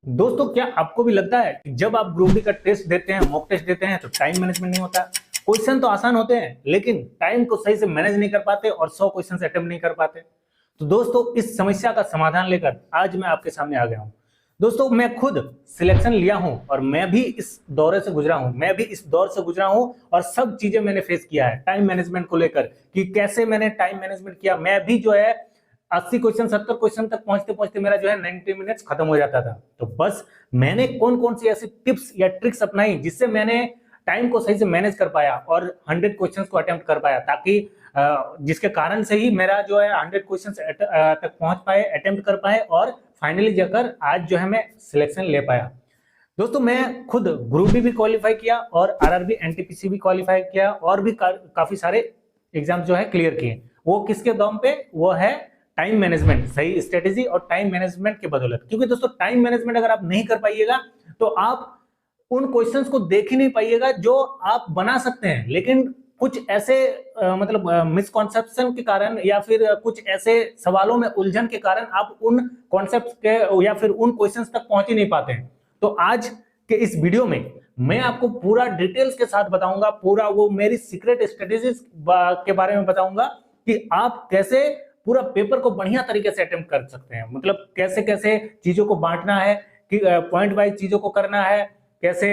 दोस्तों, क्या आपको भी लगता है कि जब आप ग्रुप डी का टेस्ट देते हैं, मॉक टेस्ट देते हैं, तो टाइम मैनेजमेंट नहीं होता? क्वेश्चन तो आसान होते हैं, लेकिन टाइम को सही से मैनेज नहीं कर पाते और 100 क्वेश्चन अटेम्प्ट नहीं कर पाते। तो दोस्तों, इस समस्या का समाधान लेकर आज मैं आपके सामने आ गया हूं। दोस्तों, मैं खुद सिलेक्शन लिया हूं और मैं भी इस दौरे से गुजरा हूं, मैं भी इस दौर से गुजरा हूं और सब चीजें मैंने फेस किया है टाइम मैनेजमेंट को लेकर कि कैसे मैंने टाइम मैनेजमेंट किया। मैं भी जो है 80 क्वेश्चन 70 क्वेश्चन तक पहुंचते पहुंचते मेरा जो है 90 मिनट्स खत्म हो जाता था। तो बस मैंने कौन कौन सी ऐसी टिप्स या ट्रिक्स अपनाई जिससे मैंने टाइम को सही से मैनेज कर पाया और 100 क्वेश्चंस को अटेम्प्ट कर पाया, ताकि जिसके कारण से ही मेरा जो है 100 क्वेश्चंस तक पहुंच पाए, अटेम्प्ट कर पाए और फाइनली जाकर आज जो है मैं सिलेक्शन ले पाया। दोस्तों, मैं खुद ग्रुप डी भी क्वालिफाई किया और आरआरबी एनटीपीसी भी क्वालिफाई किया और भी काफी सारे एग्जाम जो है क्लियर किए। वो किसके दम पे? वो है टाइम मैनेजमेंट, सही स्ट्रेटेजी और टाइम मैनेजमेंट के बदौलत। क्योंकि दोस्तों, टाइम मैनेजमेंट अगर आप नहीं कर पाइएगा तो आप उन क्वेश्चंस को देख ही नहीं पाइएगा जो आप बना सकते हैं, लेकिन कुछ ऐसे मतलब मिसकॉन्सेप्शन के कारण या फिर कुछ ऐसे सवालों में उलझन के कारण आप उन कॉन्सेप्ट के या फिर उन क्वेश्चंस तक पहुंच ही नहीं पाते हैं। तो आज के इस वीडियो में मैं आपको पूरा डिटेल्स के साथ बताऊंगा, पूरा वो मेरी सीक्रेट स्ट्रेटेजीज के बारे में बताऊंगा कि आप कैसे पूरा पेपर को बढ़िया तरीके से अटेम्प्ट कर सकते हैं। मतलब कैसे कैसे चीजों को बांटना है, कि पॉइंट वाइज चीजों को करना है, कैसे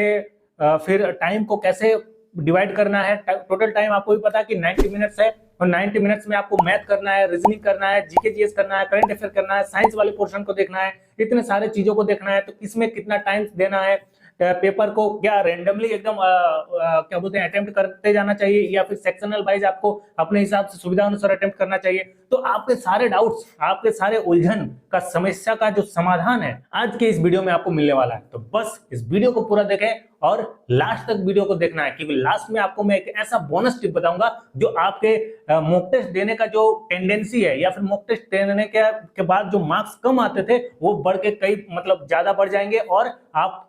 फिर टाइम को कैसे डिवाइड करना है। टोटल टाइम आपको भी पता है कि 90 मिनट्स है और 90 मिनट्स में आपको मैथ करना है, रीजनिंग करना है, जीके जीएस करना है, करंट अफेयर करना है, साइंस वाले पोर्शन को देखना है, इतने सारे चीजों को देखना है। तो इसमें कितना टाइम देना है, पेपर को क्या रैंडमली एकदम क्या बोलते हैं अटेम्प्ट करते जाना चाहिए या फिर सेक्शनल वाइज आपको अपने हिसाब से सुविधा अनुसार अटेम्प्ट करना चाहिए। तो आपके सारे डाउट्स, आपके सारे उलझन का समस्या का जो समाधान है आज के इस वीडियो में आपको मिलने वाला है। तो बस इस वीडियो को पूरा देखें और लास्ट तक वीडियो को देखना है, क्योंकि लास्ट में आपको मैं एक ऐसा बोनस टिप बताऊंगा जो आपके मॉक टेस्ट देने का जो टेंडेंसी है या फिर मॉक टेस्ट देने के बाद जो मार्क्स कम आते थे वो बढ़ के कई मतलब ज्यादा बढ़ जाएंगे और आप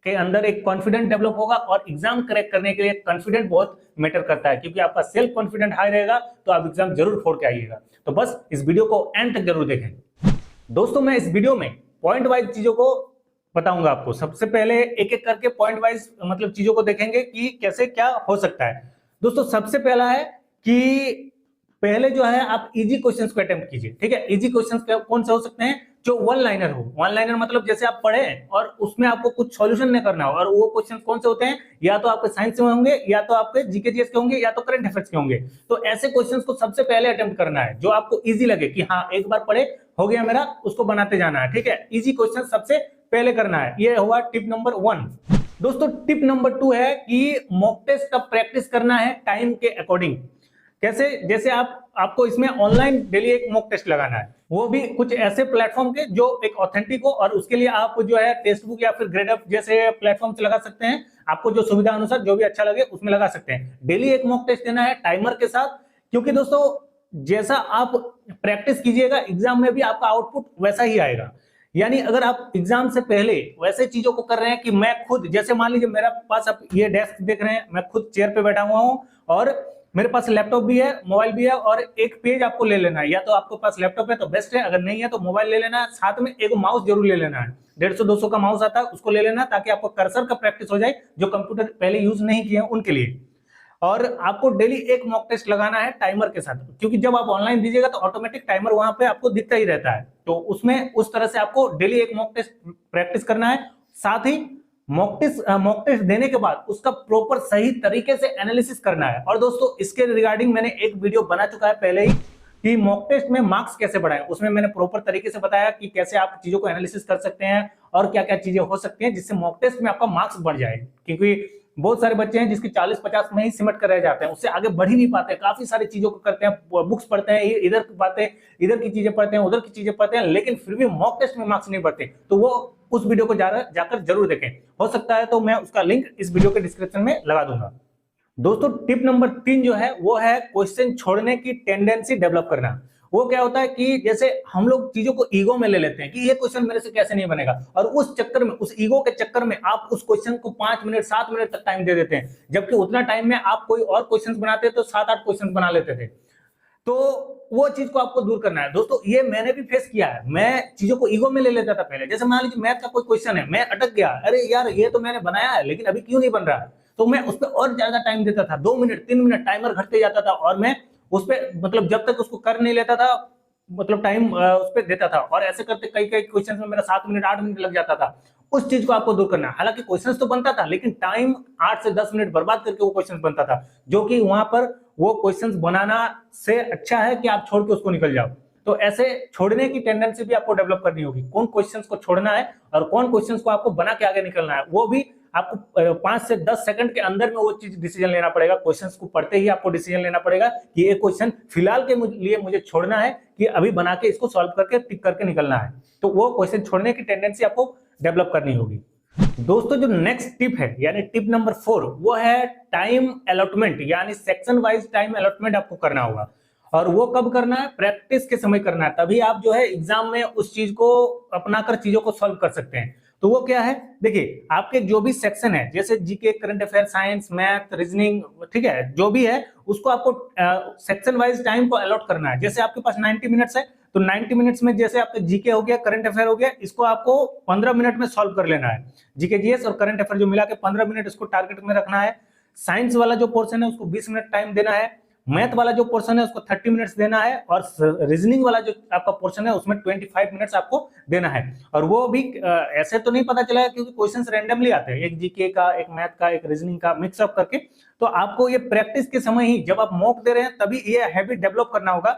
के अंदर एक कॉन्फिडेंट डेवलप होगा। और एग्जाम क्रैक करने के लिए कॉन्फिडेंट बहुत मैटर करता है, क्योंकि आपका सेल्फ कॉन्फिडेंट हाई रहेगा तो आप एग्जाम जरूर फोड़ के आइएगा। तो बस इस वीडियो को एंड तक जरूर देखें। दोस्तों, मैं इस वीडियो में पॉइंट वाइज चीजों को बताऊंगा आपको। सबसे पहले एक एक करके पॉइंट वाइज मतलब चीजों को देखेंगे कि कैसे क्या हो सकता है। दोस्तों, सबसे पहला है कि पहले जो है आप इजी क्वेश्चंस को अटेम्प्ट कीजिए। ठीक है, इजी क्वेश्चंस कौन से हो सकते हैं? जो वन लाइनर हो। वन लाइनर मतलब जैसे आप पढ़े और उसमें आपको कुछ सॉल्यूशन नहीं करना हो। और वो क्वेश्चन कौन से होते हैं? या तो आपके साइंस में होंगे, या तो आपके जीके जीएस के होंगे, या तो करंट अफेयर्स के होंगे। तो ऐसे क्वेश्चंस को सबसे पहले अटेम्प्ट करना है जो आपको इजी लगे कि हाँ एक बार पढ़े हो गया मेरा, उसको बनाते जाना है। ठीक है, इजी क्वेश्चन सबसे पहले करना है। ये हुआ टिप नंबर 1। दोस्तों, टिप नंबर 2 है कि मॉक टेस्ट का प्रैक्टिस करना है टाइम के अकॉर्डिंग। कैसे? जैसे आपको इसमें ऑनलाइन डेली एक मॉक टेस्ट लगाना है, वो भी कुछ ऐसे प्लेटफॉर्म के जो एक ऑथेंटिक हो, और उसके लिए आप जो है टेक्स्ट बुक या फिर ग्रेडअप जैसे प्लेटफॉर्म से लगा सकते हैं। आपको जो सुविधा अनुसार जो भी अच्छा लगे उसमें लगा सकते हैं। डेली एक मॉक टेस्ट देना है टाइमर के साथ, क्योंकि दोस्तों जैसा आप प्रैक्टिस कीजिएगा एग्जाम में भी आपका आउटपुट वैसा ही आएगा। यानी अगर आप एग्जाम से पहले वैसे चीजों को कर रहे हैं कि मैं खुद, जैसे मान लीजिए मेरा पास आप ये डेस्क देख रहे हैं, मैं खुद चेयर पे बैठा हुआ हूं और मेरे पास लैपटॉप भी है, मोबाइल भी है, और एक पेज आपको ले लेना है। या तो आपके पास लैपटॉप है तो बेस्ट है, अगर नहीं है तो मोबाइल ले लेना है, साथ में एक माउस जरूर ले लेना है। 150-200 का माउस आता है, उसको ले लेना ताकि आपको कर्सर का प्रैक्टिस हो जाए, जो कंप्यूटर पहले यूज नहीं किए हैं उनके लिए। और आपको डेली एक मॉक टेस्ट लगाना है टाइमर के साथ, क्योंकि जब आप ऑनलाइन दीजिएगा तो ऑटोमेटिक टाइमर वहां पे आपको दिखता ही रहता है। तो उसमें उस तरह से आपको डेली एक मॉक टेस्ट प्रैक्टिस करना है। साथ ही मॉक टेस्ट देने के बाद उसका प्रॉपर सही तरीके से एनालिसिस करना है। और दोस्तों, इसके रिगार्डिंग मैंने एक वीडियो बना चुका है पहले ही कि मॉक टेस्ट में मार्क्स कैसे बढ़ाएं। उसमें मैंने प्रॉपर तरीके से बताया कि कैसे आप चीजों को एनालिसिस कर सकते हैं और क्या क्या चीजें हो सकती हैं जिससे मॉक टेस्ट में आपका मार्क्स बढ़ जाए। क्योंकि बहुत सारे बच्चे हैं जिसके 40-50 में ही सिमट कर रह जाते हैं, उससे आगे बढ़ ही नहीं पाते। काफी सारी चीजों को करते हैं, बुक्स पढ़ते हैं, इधर बातें, इधर की चीजें पढ़ते हैं, उधर की चीजें पढ़ते हैं, लेकिन फिर भी मॉक टेस्ट में मार्क्स नहीं बढ़ते। तो वो उस वीडियो को जाकर जरूर देखें। हो सकता है तो मैं उसका लिंक इस वीडियो के डिस्क्रिप्शन में लगा दूंगा। दोस्तों, टिप नंबर 3 जो है वो है क्वेश्चन छोड़ने की टेंडेंसी डेवलप करना। वो क्या होता है कि जैसे हम लोग चीजों को ईगो में ले लेते हैं कि ये क्वेश्चन मेरे से कैसे नहीं बनेगा, और उस चक्कर में, उस ईगो के चक्कर में आप उस क्वेश्चन को 5 मिनट 7 मिनट तक टाइम दे देते हैं, जबकि उतना टाइम में आप कोई और क्वेश्चन बनाते तो 7-8 क्वेश्चन बना लेते थे। तो वो चीज को आपको दूर करना है दोस्तों। ये मैंने भी फेस किया है, मैं चीजों को ईगो में ले लेता था पहले। जैसे मान लीजिए मैथ का कोई क्वेश्चन है, मैं अटक गया, अरे यार ये तो मैंने बनाया है लेकिन अभी क्यों नहीं बन रहा है, तो मैं उस पर और ज्यादा टाइम देता था, 2 मिनट 3 मिनट टाइमर घटते जाता था, और मैं उस पर मतलब जब तक उसको कर नहीं लेता था मतलब टाइम उस पर देता था, और ऐसे करते कई कई क्वेश्चन में मेरा 7 मिनट 8 मिनट लग जाता था। उस चीज को आपको दूर करना है। हालांकि क्वेश्चन तो बनता था लेकिन टाइम 8 से 10 मिनट बर्बाद करके वो क्वेश्चन बनता था, जो कि वहां पर वो क्वेश्चंस बनाना से अच्छा है कि आप छोड़ के उसको निकल जाओ। तो ऐसे छोड़ने की टेंडेंसी भी आपको डेवलप करनी होगी, कौन क्वेश्चंस को छोड़ना है और कौन क्वेश्चंस को आपको बना के आगे निकलना है, वो भी आपको 5 से 10 सेकंड के अंदर में वो चीज डिसीजन लेना पड़ेगा। क्वेश्चंस को पढ़ते ही आपको डिसीजन लेना पड़ेगा कि ये क्वेश्चन फिलहाल के लिए मुझे छोड़ना है कि अभी बना के इसको सॉल्व करके टिक करके निकलना है। तो वो क्वेश्चन छोड़ने की टेंडेंसी आपको डेवलप करनी होगी। दोस्तों जो नेक्स्ट टिप है यानी टिप नंबर 4, वो है टाइम अलॉटमेंट, यानी सेक्शन वाइज टाइम अलॉटमेंट आपको करना होगा। और वो कब करना है? प्रैक्टिस के समय करना है, तभी आप जो है एग्जाम में उस चीज को अपनाकर चीजों को सॉल्व कर सकते हैं। तो वो क्या है, देखिए आपके जो भी सेक्शन है जैसे GK, current affair, science, math, reasoning, ठीक है, जो भी है उसको आपको सेक्शन वाइज टाइम को अलॉट करना है। जैसे आपके पास 90 मिनट्स है तो 90 मिनट्स में जैसे आपका जीके हो गया, करंट अफेयर हो गया, इसको आपको 15 मिनट में सॉल्व कर लेना है। जीके जीएस और करंट अफेयर जो मिला के 15 मिनट इसको टारगेट में रखना है। साइंस वाला जो पोर्शन है उसको 20 मिनट टाइम देना है। मैथ वाला जो पोर्शन है उसको 30 मिनट्स देना है, और रीजनिंग वाला जो आपका पोर्शन है उसमें 25 मिनट्स आपको देना है। और वो भी ऐसे तो नहीं पता चला क्योंकि क्वेश्चंस रैंडमली आते हैं, एक जीके का, एक मैथ का, एक रीजनिंग का, मिक्सअप करके। तो आपको ये प्रैक्टिस के समय ही जब आप मॉक दे रहे हैं तभी ये हैबिट डेवलप करना होगा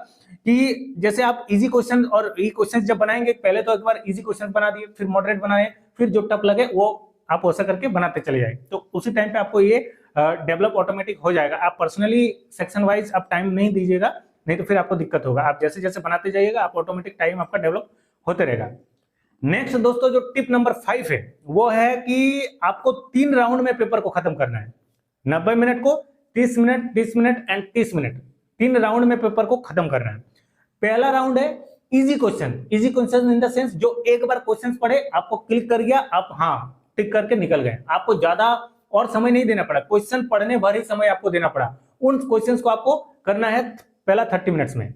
कि जैसे आप इजी क्वेश्चन और ई क्वेश्चन जब बनाएंगे, पहले तो एक बार इजी क्वेश्चन बना दिए, फिर मॉडरेट बनाए, फिर जो टफ लगे वो आप वैसा करके बनाते चले जाए। तो उसी टाइम पे आपको ये डेवलप ऑटोमेटिक हो जाएगा। आप पर्सनली सेक्शन वाइज आप टाइम नहीं दीजिएगा, नहीं तो फिर आपको दिक्कत होगा। आप जैसे जैसे बनाते जाइएगा आप ऑटोमेटिक टाइम आपका डेवलप होते रहेगा। नेक्स्ट दोस्तों जो टिप नंबर 5 है वो है कि आपको 3 राउंड में पेपर को खत्म करना है। 90 मिनट को 30 minute, 30 minute and 30 minute, 3 round में पेपर को खत्म करना है। पहला राउंड है easy question. Easy question in the sense जो एक बार क्वेश्चन पढ़े, आपको क्लिक कर गया, आप हाँ टिक करके निकल गए, आपको ज्यादा और समय नहीं देना पड़ा, क्वेश्चन पढ़ने भर ही समय आपको देना पड़ा। उन क्वेश्चंस को आपको करना है पहला 30 मिनट्स में।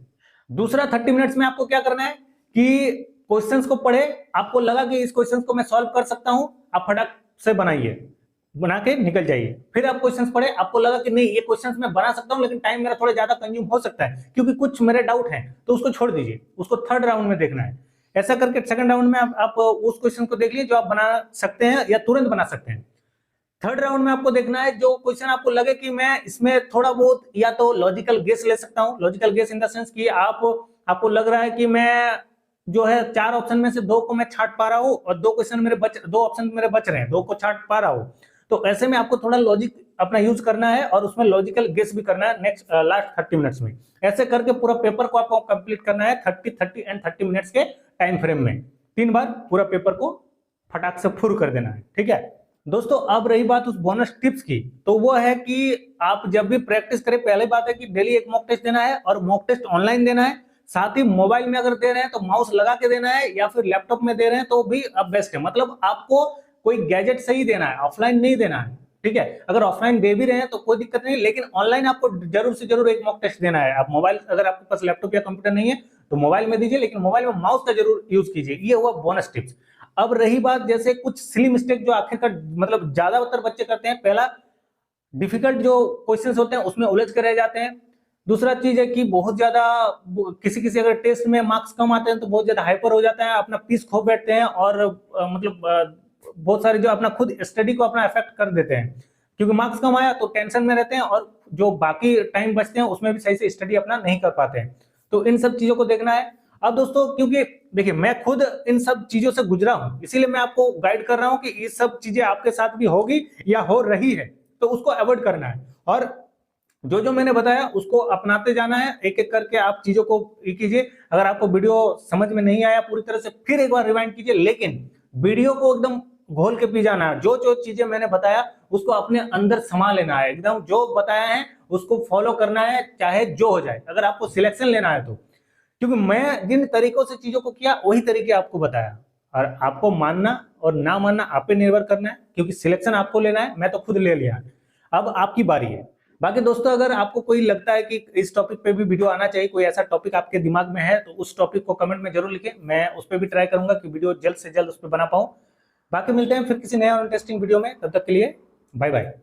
दूसरा 30 मिनट्स में आपको क्या करना है कि क्वेश्चंस को पढ़े, आपको लगा कि इस क्वेश्चंस को मैं सॉल्व कर सकता हूं, आप फटाक से बनाइए, बना के निकल जाइए। फिर आप क्वेश्चंस पढ़े, आपको लगा कि नहीं ये क्वेश्चंस मैं बना सकता हूं लेकिन टाइम मेरा थोड़ा ज्यादा कंज्यूम हो सकता है क्योंकि कुछ मेरे डाउट हैं, तो उसको छोड़ दीजिए, उसको थर्ड राउंड में देखना है। ऐसा करके सेकंड राउंड में आप उस क्वेश्चन को देख लीजिए जो आप बना सकते हैं या तुरंत बना सकते हैं। थर्ड राउंड में आपको देखना है जो क्वेश्चन आपको लगे कि मैं इसमें थोड़ा बहुत या तो लॉजिकल गेस ले सकता हूं। Logical guess in the sense कि आपको लग रहा है कि मैं जो है 4 ऑप्शन में से 2 को मैं छाट पा रहा हूं और 2 ऑप्शन मेरे बच रहे हैं, 2 को छाट पा रहा हूं। तो ऐसे में आपको थोड़ा लॉजिक अपना यूज करना है और उसमें लॉजिकल गेस भी करना है नेक्स्ट लास्ट 30 मिनट्स में। ऐसे करके पूरा पेपर को आपको कंप्लीट करना है 30 एंड 30 मिनट्स के टाइम फ्रेम में। 3 बार पूरा पेपर को फटाक से फुर कर देना है, ठीक है दोस्तों। अब रही बात उस बोनस टिप्स की, तो वो है कि आप जब भी प्रैक्टिस करें, पहली बात है कि डेली एक मॉक टेस्ट देना है और मॉक टेस्ट ऑनलाइन देना है। साथ ही मोबाइल में अगर दे रहे हैं तो माउस लगा के देना है, या फिर लैपटॉप में दे रहे हैं तो भी अब बेस्ट है। मतलब आपको कोई गैजेट से ही देना है, ऑफलाइन नहीं देना है, ठीक है। अगर ऑफलाइन दे भी रहे हैं तो कोई दिक्कत नहीं, लेकिन ऑनलाइन आपको जरूर से जरूर एक मॉक टेस्ट देना है। आप मोबाइल, अगर आपके पास लैपटॉप या कंप्यूटर नहीं है तो मोबाइल में दीजिए, लेकिन मोबाइल में माउस का जरूर यूज कीजिए। ये हुआ बोनस टिप्स। अब रही बात जैसे कुछ सिली मिस्टेक जो आखिरकार मतलब ज्यादातर बच्चे करते हैं। पहला, डिफिकल्ट जो क्वेश्चंस होते हैं उसमें उलझ कर रह जाते हैं। दूसरा चीज है कि बहुत ज्यादा किसी अगर टेस्ट में मार्क्स कम आते हैं तो बहुत ज्यादा हाइपर हो जाता है, अपना पीस खो बैठते हैं और बहुत सारे जो अपना खुद स्टडी को अपना इफेक्ट कर देते हैं, क्योंकि मार्क्स कम आया तो टेंशन में रहते हैं और जो बाकी टाइम बचते हैं उसमें भी सही से स्टडी अपना नहीं कर पाते हैं। तो इन सब चीजों को देखना है। अब दोस्तों क्योंकि देखिए मैं खुद इन सब चीजों से गुजरा हूं, इसीलिए मैं आपको गाइड कर रहा हूं कि ये सब चीजें आपके साथ भी होगी या हो रही है, तो उसको अवॉइड करना है और जो जो मैंने बताया उसको अपनाते जाना है। एक एक करके आप चीजों को कीजिए। अगर आपको वीडियो समझ में नहीं आया पूरी तरह से, फिर एक बार रिवाइंड कीजिए, लेकिन वीडियो को एकदम घोल के पी जाना है। जो जो चीजें मैंने बताया उसको अपने अंदर समा लेना है, एकदम जो बताया है उसको फॉलो करना है, चाहे जो हो जाए। अगर आपको सिलेक्शन लेना है तो, क्योंकि मैं जिन तरीकों से चीजों को किया वही तरीके आपको बताया, और आपको मानना और ना मानना आप पे निर्भर करना है, क्योंकि सिलेक्शन आपको लेना है। मैं तो खुद ले लिया, अब आपकी बारी है। बाकी दोस्तों अगर आपको कोई लगता है कि इस टॉपिक पे भी वीडियो आना चाहिए, कोई ऐसा टॉपिक आपके दिमाग में है, तो उस टॉपिक को कमेंट में जरूर लिखें, मैं उस पर भी ट्राई करूंगा कि वीडियो जल्द से जल्द उस पर बना पाऊं। बाकी मिलते हैं फिर किसी नया और इंटरेस्टिंग वीडियो में, तब तक के लिए बाय बाय।